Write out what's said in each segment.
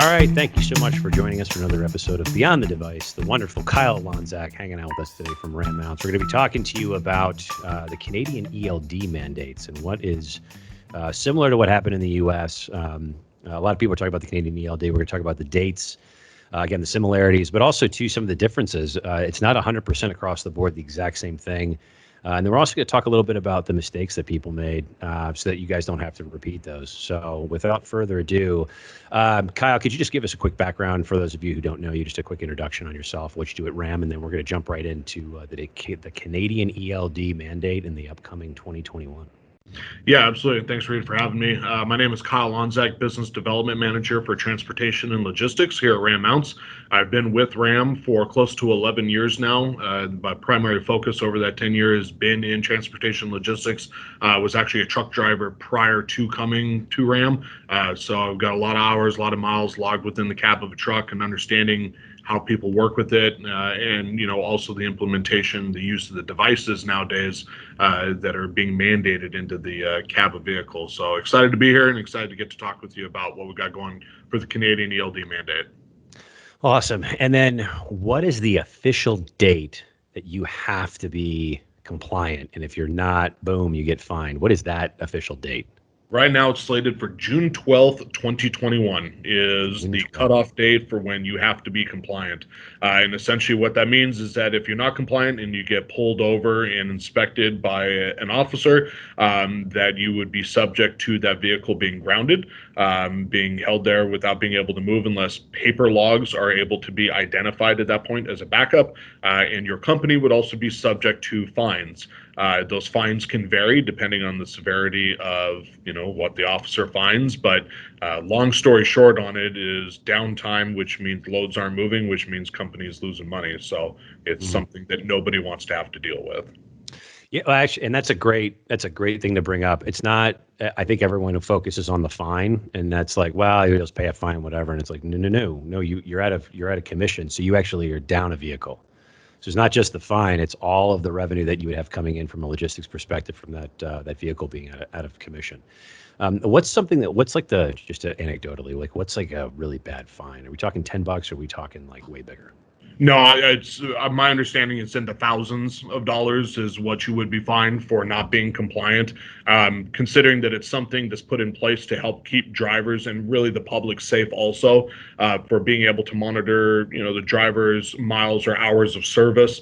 right, thank you so much for joining us for another episode of Beyond the Device. The wonderful Kyle Lonzak hanging out with us today from Ram Mounts. We're going to be talking to you about the Canadian ELD mandates and what is similar to what happened in the U.S. A lot of people are talking about the Canadian ELD. We're going to talk about the dates, again, the similarities, but also to some of the differences. It's not 100% across the board the exact same thing. And then we're also going to talk a little bit about the mistakes that people made so that you guys don't have to repeat those. So without further ado, Kyle, could you just give us a quick background for those of you who don't know you, just a quick introduction on yourself, what you do at RAM, and then we're going to jump right into the Canadian ELD mandate in the upcoming 2021. Yeah, absolutely. Thanks, Reid, for having me. My name is Kyle Lonzak, Business Development Manager for Transportation and Logistics here at Ram Mounts. I've been with Ram for close to 11 years now. My primary focus over that 10 years has been in transportation logistics. I was actually a truck driver prior to coming to Ram. So I've got a lot of hours, a lot of miles logged within the cab of a truck and understanding how people work with it, and also the implementation, the use of the devices nowadays that are being mandated into the cab of vehicles. So excited to be here and excited to get to talk with you about what we got going for the Canadian ELD mandate. Awesome. And then what is the official date that you have to be compliant? And if you're not, boom, you get fined. What is that official date? Right now, it's slated for June 12th, 2021 is the cutoff date for when you have to be compliant. And essentially what that means is that if you're not compliant and you get pulled over and inspected by an officer, that you would be subject to that vehicle being grounded, being held there without being able to move unless paper logs are able to be identified at that point as a backup. And your company would also be subject to fines. Those fines can vary depending on the severity of what the officer finds, but long story short on it is downtime, which means loads aren't moving, which means companies losing money. So it's something that nobody wants to have to deal with. Yeah, well, actually, and that's a great thing to bring up. It's not. I think everyone focuses on the fine, and that's like, well, you just pay a fine, whatever. And it's like, no. You're out of commission, so you actually are down a vehicle. So it's not just the fine; it's all of the revenue that you would have coming in from a logistics perspective from that vehicle being out of commission. What's anecdotally, like what's like a really bad fine? Are we talking $10? Or are we talking like way bigger? No, it's my understanding it's in the thousands of dollars is what you would be fined for not being compliant. Considering that it's something that's put in place to help keep drivers and really the public safe also, for being able to monitor, the drivers' miles or hours of service,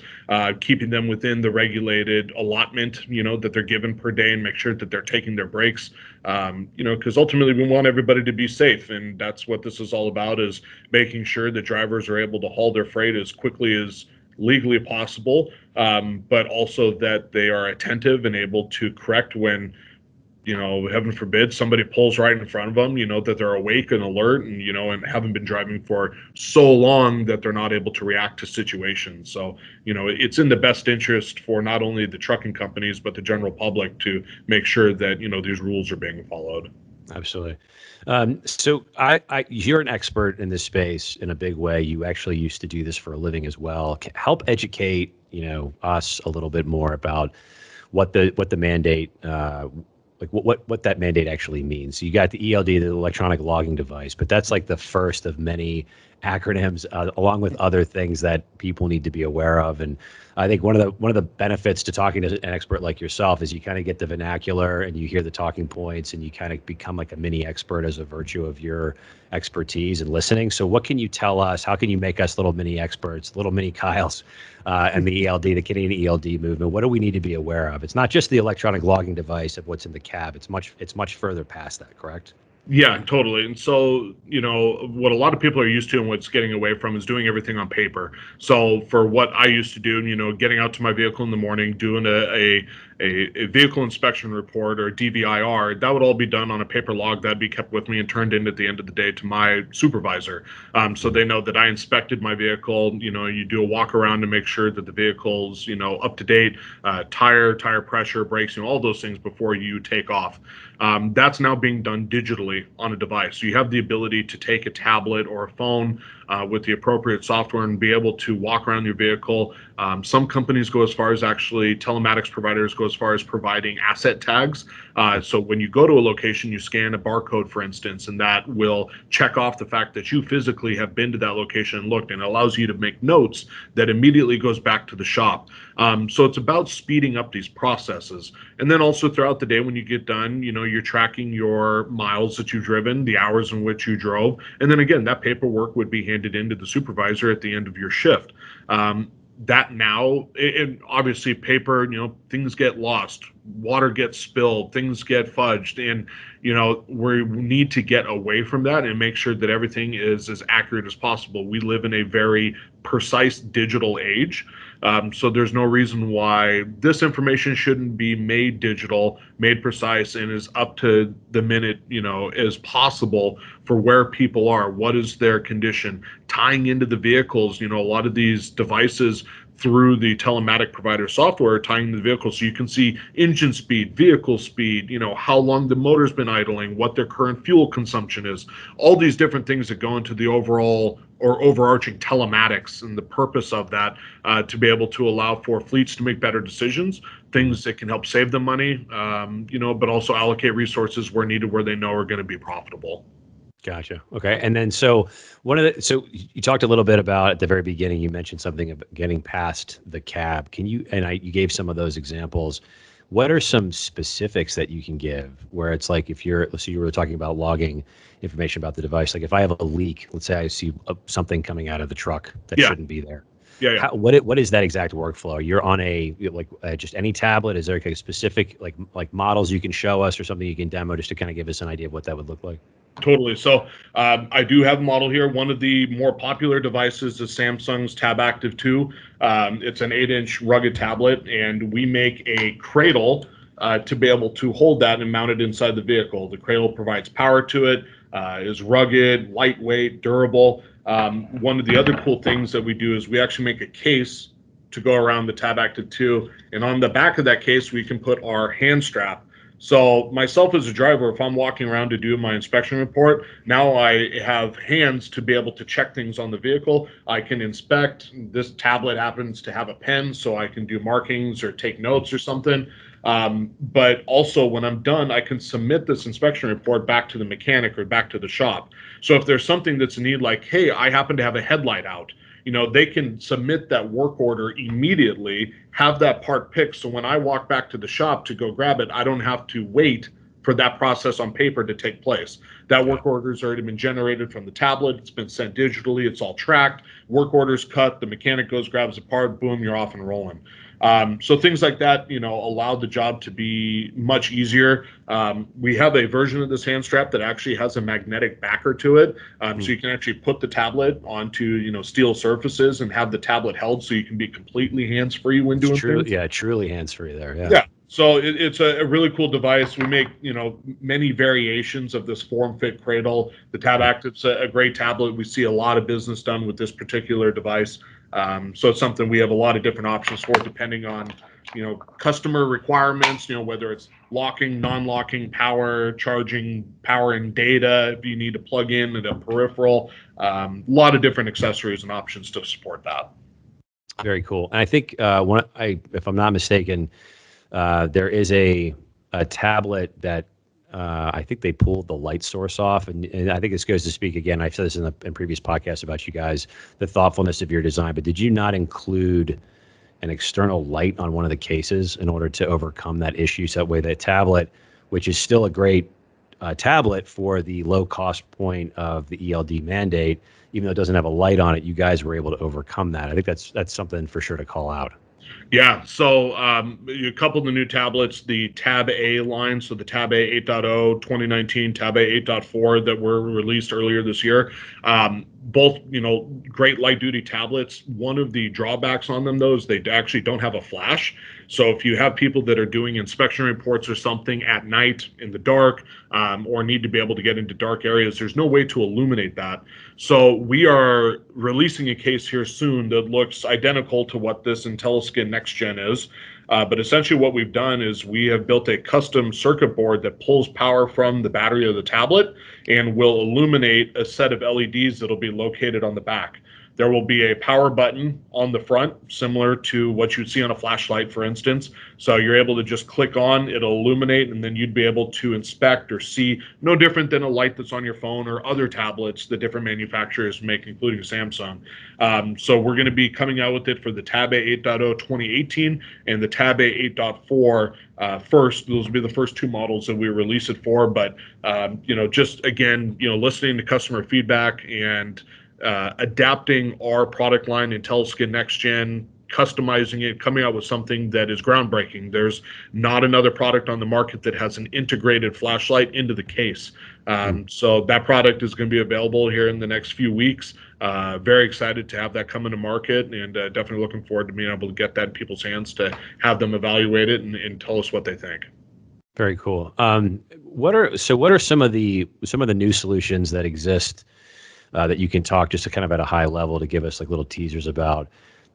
keeping them within the regulated allotment, that they're given per day and make sure that they're taking their breaks. Because ultimately we want everybody to be safe, and that's what this is all about, is making sure that drivers are able to haul their freight as quickly as legally possible, but also that they are attentive and able to correct when, heaven forbid, somebody pulls right in front of them, that they're awake and alert and, and haven't been driving for so long that they're not able to react to situations. So, it's in the best interest for not only the trucking companies, but the general public to make sure that, these rules are being followed. Absolutely. So you're an expert in this space in a big way. You actually used to do this for a living as well. Help educate, us a little bit more about what the mandate, like what that mandate actually means. So you got the ELD, the electronic logging device, but that's like the first of many acronyms, along with other things that people need to be aware of. And I think one of the benefits to talking to an expert like yourself is you kind of get the vernacular and you hear the talking points and you kind of become like a mini expert as a virtue of your expertise and listening. So what can you tell us? How can you make us little mini experts, little mini Kyles, and the ELD, the Canadian ELD movement? What do we need to be aware of? It's not just the electronic logging device of what's in the cab. It's much further past that, correct? Yeah, totally. And so, what a lot of people are used to and what's getting away from is doing everything on paper. So for what I used to do, getting out to my vehicle in the morning, doing a vehicle inspection report or DVIR, that would all be done on a paper log that'd be kept with me and turned in at the end of the day to my supervisor. So they know that I inspected my vehicle. You do a walk around to make sure that the vehicle's, up to date, tire pressure, brakes, all those things before you take off. That's now being done digitally on a device. So you have the ability to take a tablet or a phone with the appropriate software and be able to walk around your vehicle. Some companies go as far as actually, telematics providers go go as far as providing asset tags. So when you go to a location, you scan a barcode, for instance, and that will check off the fact that you physically have been to that location and looked, and it allows you to make notes that immediately goes back to the shop. So it's about speeding up these processes. And then also throughout the day when you get done, you're tracking your miles that you've driven, the hours in which you drove. And then again, that paperwork would be handed in to the supervisor at the end of your shift. That now, and obviously paper, things get lost, water gets spilled, things get fudged, and we need to get away from that and make sure that everything is as accurate as possible. We live in a very precise digital age, so there's no reason why this information shouldn't be made digital, made precise, and as up to the minute as possible for where people are, what is their condition, tying into the vehicles. A lot of these devices through the telematic provider software tying the vehicle, so you can see engine speed, vehicle speed, how long the motor's been idling, what their current fuel consumption is, all these different things that go into the overall or overarching telematics, and the purpose of that to be able to allow for fleets to make better decisions, things that can help save them money, but also allocate resources where needed, where they know are going to be profitable. Gotcha. Okay. And then so you talked a little bit about at the very beginning, you mentioned something about getting past the cab. You gave some of those examples. What are some specifics that you can give where it's like, let's say you were talking about logging information about the device. Like if I have a leak, let's say I see something coming out of the truck that shouldn't be there. Yeah. What is that exact workflow? You're on just any tablet? Is there like a specific like models you can show us or something you can demo just to kind of give us an idea of what that would look like? Totally. So I do have a model here. One of the more popular devices is Samsung's Tab Active 2. It's an 8-inch rugged tablet, and we make a cradle to be able to hold that and mount it inside the vehicle. The cradle provides power to it, is rugged, lightweight, durable. One of the other cool things that we do is we actually make a case to go around the Tab Active 2, and on the back of that case, we can put our hand strap. So myself as a driver, if I'm walking around to do my inspection report, now I have hands to be able to check things on the vehicle. I can inspect. This tablet happens to have a pen, so I can do markings or take notes or something. But also when I'm done, I can submit this inspection report back to the mechanic or back to the shop. So if there's something that's a need, like, hey, I happen to have a headlight out, they can submit that work order immediately, have that part picked. So when I walk back to the shop to go grab it, I don't have to wait for that process on paper to take place. That work order's already been generated from the tablet. It's been sent digitally. It's all tracked. Work order's cut. The mechanic goes, grabs a part, boom, you're off and rolling. So things like that, allow the job to be much easier. We have a version of this hand strap that actually has a magnetic backer to it. So you can actually put the tablet onto, steel surfaces and have the tablet held so you can be completely hands-free when doing things. Yeah, truly hands-free there. Yeah. So it's a really cool device. We make, many variations of this form-fit cradle. The Tab Active's a great tablet. We see a lot of business done with this particular device. So it's something we have a lot of different options for, depending on, customer requirements, whether it's locking, non-locking, power, charging, power and data, if you need to plug in a peripheral, a lot of different accessories and options to support that. Very cool. And I think if I'm not mistaken, there is a tablet that I think they pulled the light source off, and I think this goes to speak again. I've said this in previous podcasts about you guys, the thoughtfulness of your design. But did you not include an external light on one of the cases in order to overcome that issue? So that way, that tablet, which is still a great tablet for the low cost point of the ELD mandate, even though it doesn't have a light on it, you guys were able to overcome that. I think that's something for sure to call out. Yeah, so a couple of the new tablets, the Tab A line, so the Tab A 8.0, 2019, Tab A 8.4 that were released earlier this year, both, great light-duty tablets. One of the drawbacks on them, though, is they actually don't have a flash. So if you have people that are doing inspection reports or something at night in the dark, or need to be able to get into dark areas, there's no way to illuminate that. So we are releasing a case here soon that looks identical to what this IntelliSkin Next Gen is. But essentially what we've done is we have built a custom circuit board that pulls power from the battery of the tablet and will illuminate a set of LEDs that'll be located on the back. There will be a power button on the front, similar to what you'd see on a flashlight, for instance. So you're able to just click on, it'll illuminate, and then you'd be able to inspect or see, no different than a light that's on your phone or other tablets that different manufacturers make, including Samsung. So we're going to be coming out with it for the Tab A 8.0 2018 and the Tab A 8.4 first. Those will be the first two models that we release it for. But just again, listening to customer feedback and adapting our product line IntelliSkin Next Gen, customizing it, coming out with something that is groundbreaking. There's not another product on the market that has an integrated flashlight into the case. So that product is going to be available here in the next few weeks. Very excited to have that come into market, and definitely looking forward to being able to get that in people's hands to have them evaluate it and tell us what they think. Very cool. What are some of the new solutions that exist that you can talk just to kind of at a high level to give us like little teasers about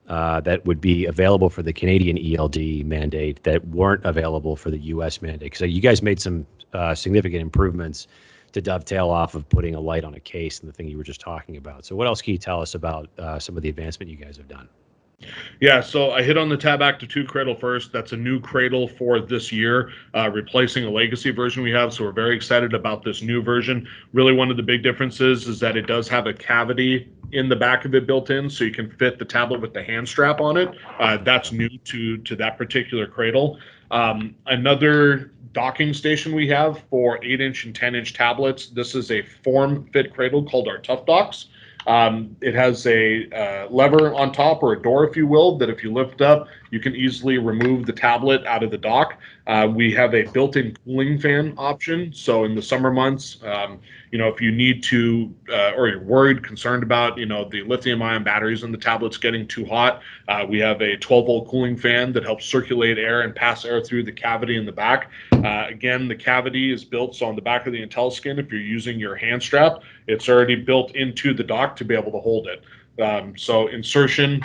that would be available for the Canadian ELD mandate that weren't available for the U.S. mandate? Because you guys made some significant improvements to dovetail off of putting a light on a case and the thing you were just talking about. So what else can you tell us about some of the advancement you guys have done? Yeah, so I hit on the Tab Active 2 cradle first. That's a new cradle for this year, replacing a legacy version we have. So we're very excited about this new version. Really, one of the big differences is that it does have a cavity in the back of it built in, so you can fit the tablet with the hand strap on it. That's new to that particular cradle. Another docking station we have for 8-inch and 10-inch tablets. This is a form-fit cradle called our Tough Docks. It has a lever on top, or a door, if you will, that if you lift up, you can easily remove the tablet out of the dock. We have a built-in cooling fan option. So in the summer months, if you need to, or you're worried, concerned about, the lithium-ion batteries in the tablets getting too hot, we have a 12-volt cooling fan that helps circulate air and pass air through the cavity in the back. Again, the cavity is built so on the back of the IntelliSkin, if you're using your hand strap, it's already built into the dock to be able to hold it. So insertion,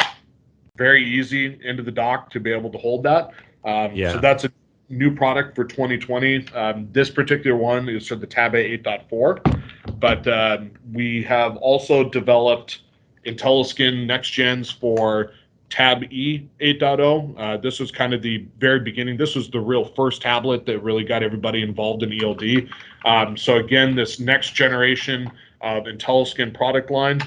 very easy into the dock to be able to hold that. So that's a new product for 2020. This particular one is for the Tab A 8.4, but we have also developed IntelliSkin Next Gens for Tab E 8.0. This was kind of the very beginning. This was the real first tablet that really got everybody involved in ELD. So again, this next generation of IntelliSkin product line.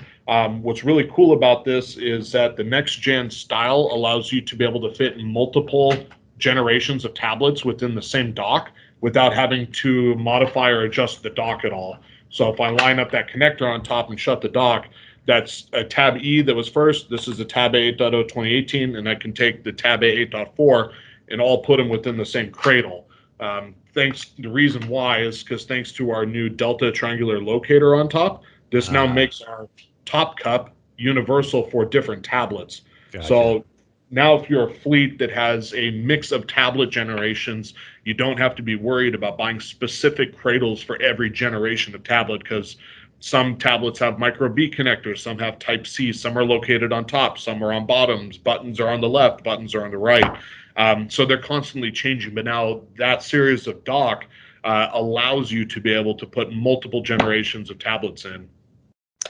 What's really cool about this is that the next gen style allows you to be able to fit multiple generations of tablets within the same dock without having to modify or adjust the dock at all. So if I line up that connector on top and shut the dock, that's a Tab E that was first. This is a Tab A 8.0 2018, and I can take the Tab A 8.4 and all put them within the same cradle. The reason why is because thanks to our new Delta triangular locator on top, this now makes our top cup universal for different tablets. Gotcha. So now if you're a fleet that has a mix of tablet generations, you don't have to be worried about buying specific cradles for every generation of tablet, because some tablets have micro B connectors, some have Type C, some are located on top, some are on bottoms, buttons are on the left, buttons are on the right. So they're constantly changing, but now that series of dock allows you to be able to put multiple generations of tablets in.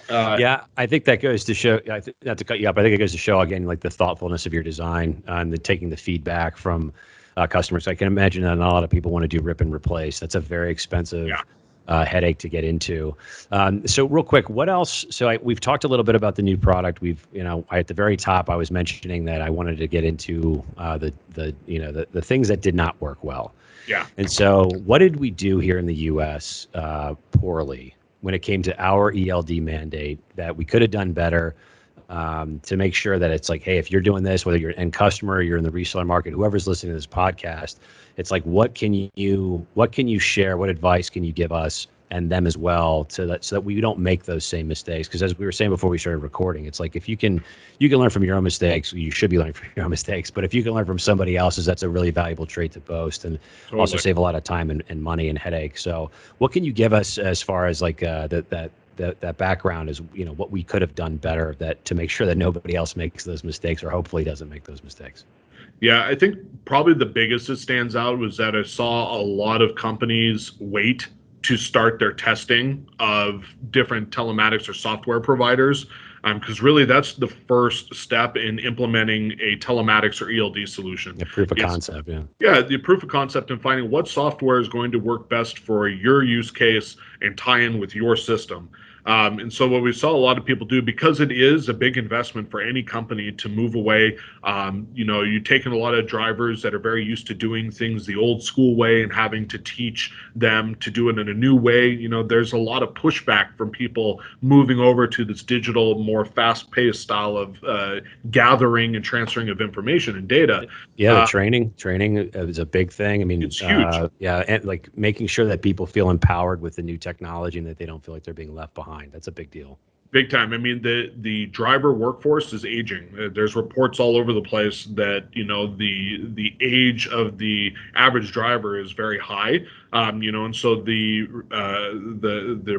I think that goes to show, not to cut you up, I think it goes to show, again, like the thoughtfulness of your design and taking the feedback from customers. I can imagine that not a lot of people want to do rip and replace. That's a very expensive headache to get into. So real quick, what else? So we've talked a little bit about the new product. At the very top, I was mentioning that I wanted to get into the things that did not work well. Yeah. And so what did we do here in the U.S. Poorly when it came to our ELD mandate that we could have done better to make sure that it's like, hey, if you're doing this, whether you're an end customer or you're in the reseller market, whoever's listening to this podcast, it's like, what can you share? What advice can you give us and them as well so that we don't make those same mistakes? Because as we were saying before we started recording, it's like, if you can learn from your own mistakes, you should be learning from your own mistakes. But if you can learn from somebody else's, that's a really valuable trait to boast, and also save a lot of time and money and headache. So what can you give us as far as like that background is, what we could have done better to make sure that nobody else makes those mistakes, or hopefully doesn't make those mistakes? Yeah, I think probably the biggest that stands out was that I saw a lot of companies wait to start their testing of different telematics or software providers because really that's the first step in implementing a telematics or ELD solution. A proof of concept, yeah. Yeah, the proof of concept and finding what software is going to work best for your use case and tie in with your system. And so what we saw a lot of people do, because it is a big investment for any company to move away, you're taking a lot of drivers that are very used to doing things the old school way and having to teach them to do it in a new way. There's a lot of pushback from people moving over to this digital, more fast-paced style of gathering and transferring of information and data. Yeah, the training is a big thing. I mean, it's huge. Yeah, and like making sure that people feel empowered with the new technology and that they don't feel like they're being left behind. That's a big deal. Big time. I mean, the driver workforce is aging. There's reports all over the place that the age of the average driver is very high. And so the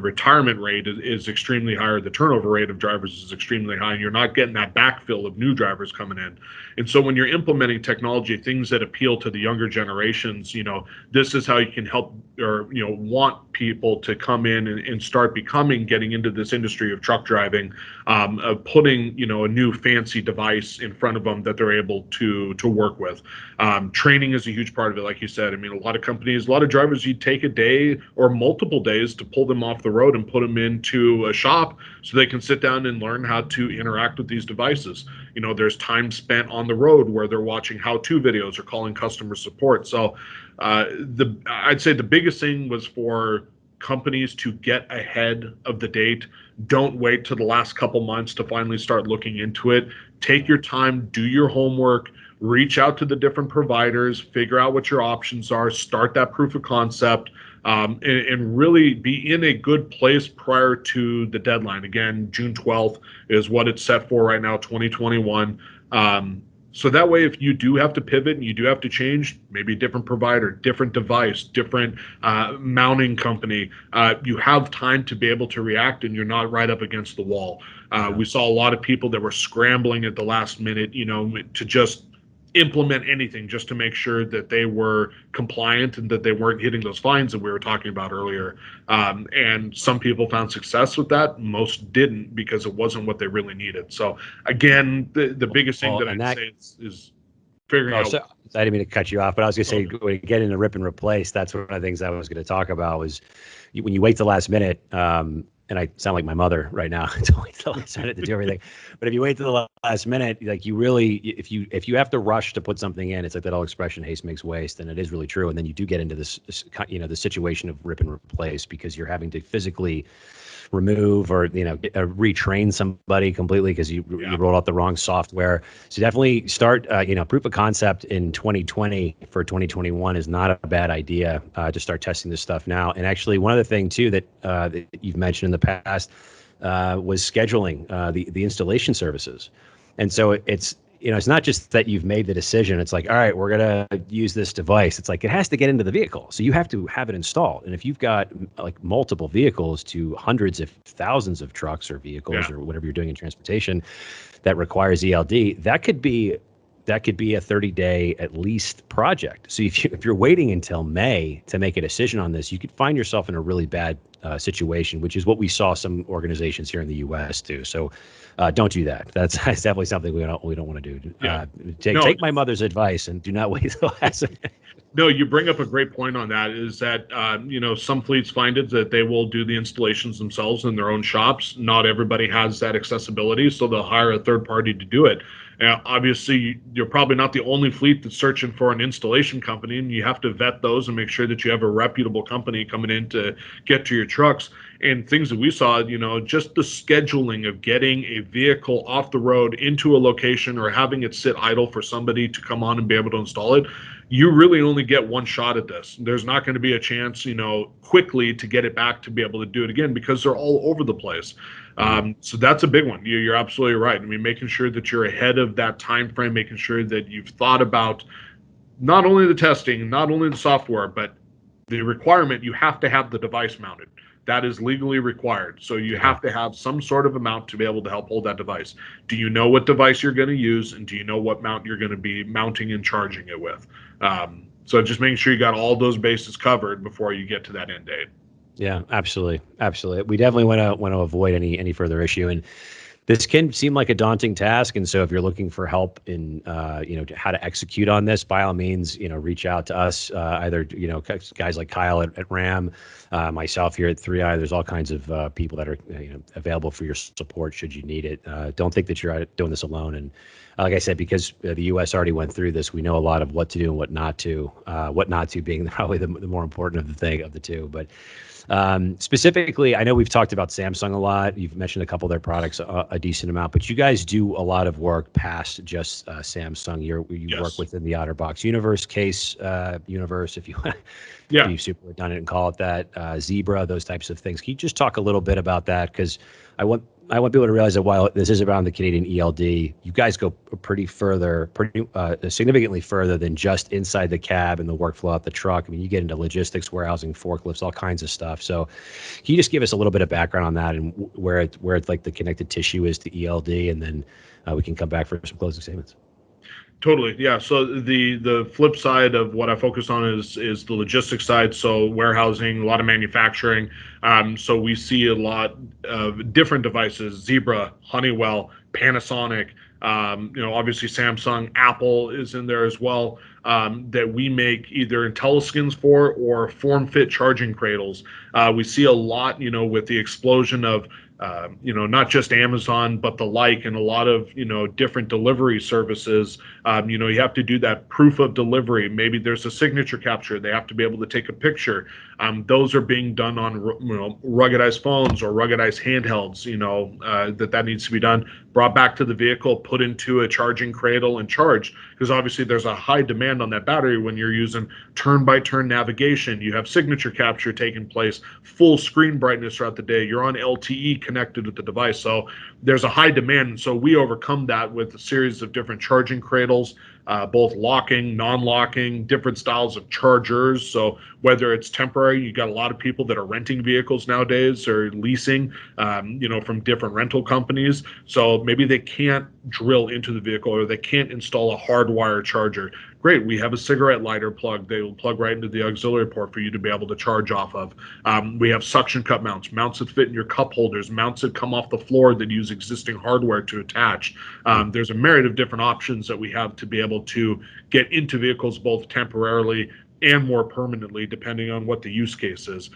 retirement rate is extremely high. The turnover rate of drivers is extremely high, and you're not getting that backfill of new drivers coming in. And so when you're implementing technology, things that appeal to the younger generations, this is how you can help or want people to come in and start getting into this industry of truck driving, of putting a new fancy device in front of them that they're able to work with. Training is a huge part of it, like you said. I mean, a lot of companies, a lot of drivers, you take a day or multiple days to pull them off the road and put them into a shop so they can sit down and learn how to interact with these devices. There's time spent on the road where they're watching how-to videos or calling customer support. So I'd say the biggest thing was for companies to get ahead of the date. Don't wait till the last couple months to finally start looking into it. Take your time, do your homework, reach out to the different providers, figure out what your options are, start that proof of concept, and really be in a good place prior to the deadline. Again, June 12th is what it's set for right now, 2021. So that way, if you do have to pivot and you do have to change, maybe a different provider, different device, different mounting company, you have time to be able to react and you're not right up against the wall. We saw a lot of people that were scrambling at the last minute, to just implement anything just to make sure that they were compliant and that they weren't hitting those fines that we were talking about earlier. And some people found success with that. Most didn't because it wasn't what they really needed. So again, the biggest thing that I'd say is figuring out. So I didn't mean to cut you off, but I was going to say, when you get into rip and replace, that's one of the things I was going to talk about was when you wait till the last minute, and I sound like my mother right now to wait till the last minute to do everything. But if you wait till the last minute, like you really, if you have to rush to put something in, it's like that old expression, haste makes waste, and it is really true. And then you do get into this the situation of rip and replace because you're having to physically remove or retrain somebody completely because you rolled out the wrong software. So definitely start proof of concept in 2020 for 2021 is not a bad idea to start testing this stuff now. And actually one other thing too that you've mentioned in the past was scheduling the installation services. And so it's not just that you've made the decision. It's like, all right, we're going to use this device. It's like it has to get into the vehicle. So you have to have it installed. And if you've got like multiple vehicles to hundreds of thousands of trucks or vehicles or whatever you're doing in transportation that requires ELD, that could be a 30-day at least project. So if you're waiting until May to make a decision on this, you could find yourself in a really bad situation, which is what we saw some organizations here in the U.S. do. So don't do that. That's definitely something we don't want to do. Take my mother's advice and do not wait till last minute. No, you bring up a great point on that. Is that some fleets find it that they will do the installations themselves in their own shops. Not everybody has that accessibility, so they'll hire a third party to do it. Obviously, you're probably not the only fleet that's searching for an installation company, and you have to vet those and make sure that you have a reputable company coming in to get to your trucks. And things that we saw, just the scheduling of getting a vehicle off the road into a location or having it sit idle for somebody to come on and be able to install it, you really only get one shot at this. There's not going to be a chance, quickly to get it back to be able to do it again because they're all over the place. So that's a big one. You're absolutely right. I mean, making sure that you're ahead of that time frame, making sure that you've thought about not only the testing, not only the software, but the requirement, you have to have the device mounted. That is legally required. So you have to have some sort of a mount to be able to help hold that device. Do you know what device you're going to use, and do you know what mount you're going to be mounting and charging it with? So just making sure you got all those bases covered before you get to that end date. Yeah, absolutely. We definitely want to avoid any further issue. And this can seem like a daunting task. And so if you're looking for help in, how to execute on this, by all means, reach out to us, either, guys like Kyle at RAM, myself here at 3i. There's all kinds of people that are available for your support should you need it. Don't think that you're out doing this alone. And like I said, because the U.S. already went through this, we know a lot of what to do and what not to. What not to being probably the more important of the two. But specifically, I know we've talked about Samsung a lot. You've mentioned a couple of their products a decent amount, but you guys do a lot of work past just Samsung. You Yes. work within the OtterBox universe, case universe, if you want. Yeah. Be super redundant and call it that. Zebra, those types of things. Can you just talk a little bit about that? Because I want people to realize that while this is around the Canadian ELD, you guys go significantly further than just inside the cab and the workflow out the truck. I mean, you get into logistics, warehousing, forklifts, all kinds of stuff. So can you just give us a little bit of background on that and where it's like the connected tissue is to ELD, and then we can come back for some closing statements. Totally. Yeah. So the flip side of what I focus on is the logistics side. So warehousing, a lot of manufacturing. So we see a lot of different devices: Zebra, Honeywell, Panasonic. Obviously Samsung, Apple is in there as well. That we make either IntelliSkins for or form-fit charging cradles. We see a lot, with the explosion of not just Amazon, but the like, and a lot of, different delivery services. You have to do that proof of delivery. Maybe there's a signature capture. They have to be able to take a picture. Those are being done on, ruggedized phones or ruggedized handhelds, that needs to be done, brought back to the vehicle, put into a charging cradle and charged. Because obviously there's a high demand on that battery when you're using turn-by-turn navigation. You have signature capture taking place, full screen brightness throughout the day. You're on LTE connected with the device. So there's a high demand. And so we overcome that with a series of different charging cradles, both locking, non-locking, different styles of chargers. So whether it's temporary, you got a lot of people that are renting vehicles nowadays or leasing, from different rental companies. So maybe they can't drill into the vehicle or they can't install a hardwire charger. Great, we have a cigarette lighter plug. They will plug right into the auxiliary port for you to be able to charge off of. We have suction cup mounts that fit in your cup holders, mounts that come off the floor that use existing hardware to attach. There's a myriad of different options that we have to be able to get into vehicles both temporarily and more permanently, depending on what the use case is.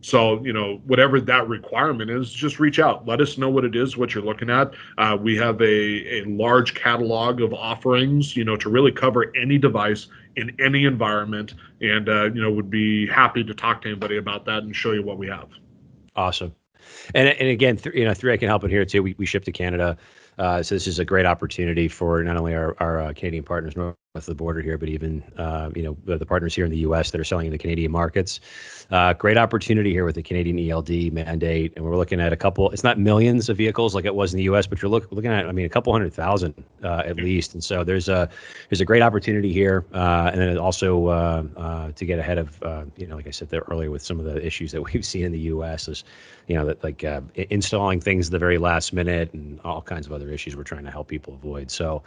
So, whatever that requirement is, just reach out. Let us know what it is, what you're looking at. We have a large catalog of offerings, to really cover any device in any environment, and, would be happy to talk to anybody about that and show you what we have. Awesome. And again, 3i can help in here too. We ship to Canada. So this is a great opportunity for not only our Canadian partners north of the border here, but even the partners here in the U.S. that are selling in the Canadian markets. Great opportunity here with the Canadian ELD mandate, and we're looking at it's not millions of vehicles like it was in the U.S., but you're looking at a couple 100,000 at least. And so there's a great opportunity here, and then also to get ahead of like I said there earlier with some of the issues that we've seen in the U.S. is installing things at the very last minute and all kinds of other issues we're trying to help people avoid. So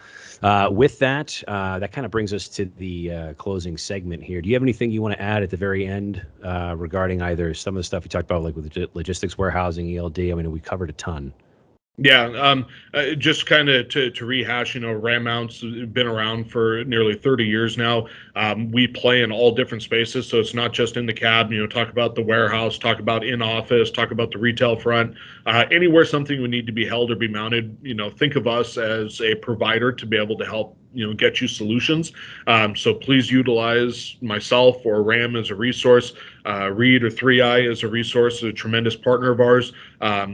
with that, that kind of brings us to the closing segment here. Do you have anything you want to add at the very end regarding either some of the stuff we talked about, like with logistics, warehousing, ELD? I mean, we covered a ton. Yeah, just kind of to rehash, RAM mounts have been around for nearly 30 years now. We play in all different spaces, so it's not just in the cab. Talk about the warehouse, talk about in office, talk about the retail front. Anywhere something would need to be held or be mounted, think of us as a provider to be able to help get you solutions. So please utilize myself or RAM as a resource. Reid or 3i is a resource, a tremendous partner of ours.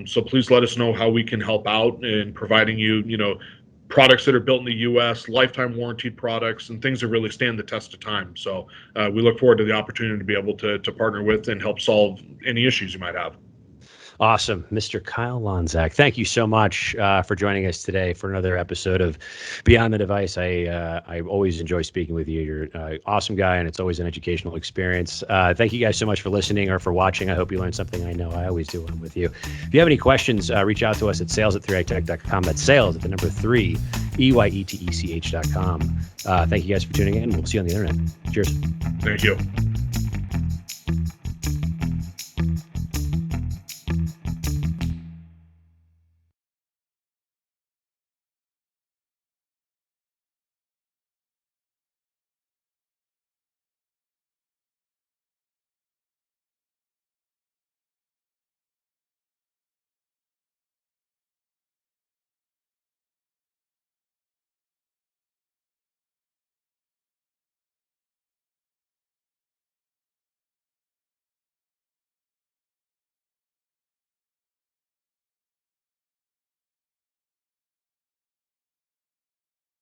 So please let us know how we can help out in providing you, products that are built in the U.S., lifetime warranted products, and things that really stand the test of time. So we look forward to the opportunity to be able to partner with and help solve any issues you might have. Awesome. Mr. Kyle Lonzak, thank you so much for joining us today for another episode of Beyond the Device. I always enjoy speaking with you. You're an awesome guy, and it's always an educational experience. Thank you guys so much for listening or for watching. I hope you learned something. I know I always do when I'm with you. If you have any questions, reach out to us at sales@3itech.com. That's sales at the number 3, EYETECH.com. Thank you guys for tuning in. We'll see you on the internet. Cheers. Thank you.